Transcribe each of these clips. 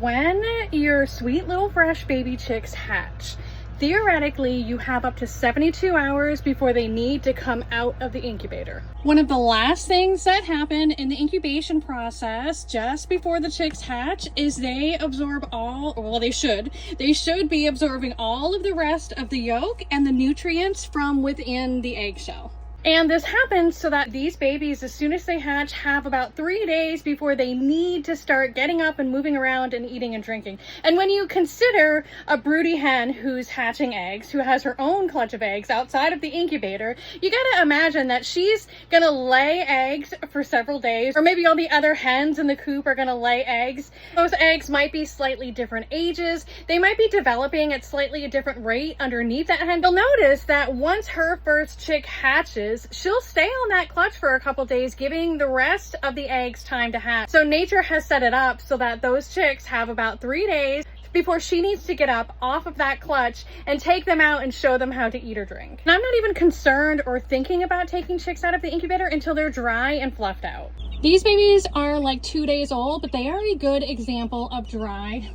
when your sweet little fresh baby chicks hatch, theoretically, you have up to 72 hours before they need to come out of the incubator. One of the last things that happen in the incubation process just before the chicks hatch is they absorb they should be absorbing all of the rest of the yolk and the nutrients from within the eggshell. And this happens so that these babies, as soon as they hatch, have about 3 days before they need to start getting up and moving around and eating and drinking. And when you consider a broody hen who's hatching eggs, who has her own clutch of eggs outside of the incubator, you gotta imagine that she's gonna lay eggs for several days, or maybe all the other hens in the coop are gonna lay eggs. Those eggs might be slightly different ages. They might be developing at slightly a different rate underneath that hen. You'll notice that once her first chick hatches, she'll stay on that clutch for a couple days, giving the rest of the eggs time to hatch. So nature has set it up so that those chicks have about 3 days before she needs to get up off of that clutch and take them out and show them how to eat or drink. And I'm not even concerned or thinking about taking chicks out of the incubator until they're dry and fluffed out. These babies are like 2 days old, but they are a good example of dry,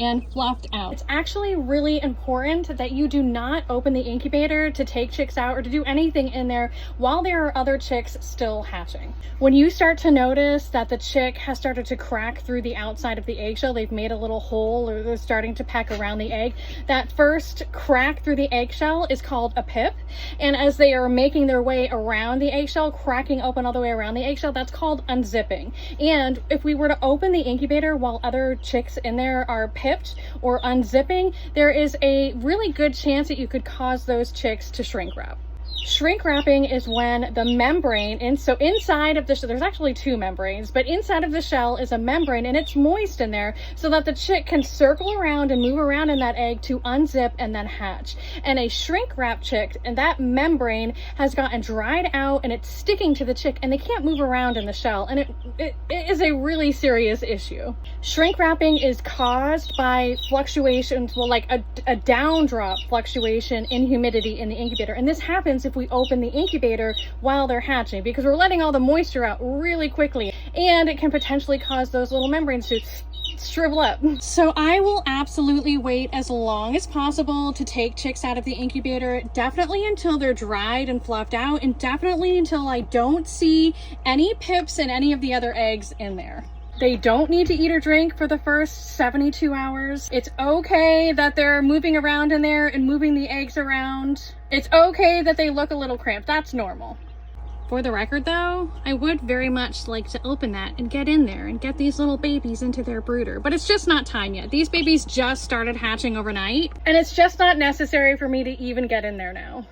and fluffed out. It's actually really important that you do not open the incubator to take chicks out or to do anything in there while there are other chicks still hatching. When you start to notice that the chick has started to crack through the outside of the eggshell, they've made a little hole or they're starting to peck around the egg, that first crack through the eggshell is called a pip. And as they are making their way around the eggshell, cracking open all the way around the eggshell, that's called unzipping. And if we were to open the incubator while other chicks in there are pipped or unzipping, there is a really good chance that you could cause those chicks to shrink wrap. Shrink wrapping is when the membrane, so inside of the shell, there's actually two membranes, but inside of the shell is a membrane and it's moist in there so that the chick can circle around and move around in that egg to unzip and then hatch. And a shrink wrap chick, and that membrane has gotten dried out and it's sticking to the chick and they can't move around in the shell, and it is a really serious issue. Shrink wrapping is caused by fluctuations, like a down drop fluctuation in humidity in the incubator, and this happens if we open the incubator while they're hatching, because we're letting all the moisture out really quickly, and it can potentially cause those little membranes to shrivel up. So I will absolutely wait as long as possible to take chicks out of the incubator, definitely until they're dried and fluffed out, and definitely until I don't see any pips and any of the other eggs in there. They don't need to eat or drink for the first 72 hours. It's okay that they're moving around in there and moving the eggs around. It's okay that they look a little cramped. That's normal. For the record though, I would very much like to open that and get in there and get these little babies into their brooder, but it's just not time yet. These babies just started hatching overnight, and it's just not necessary for me to even get in there now.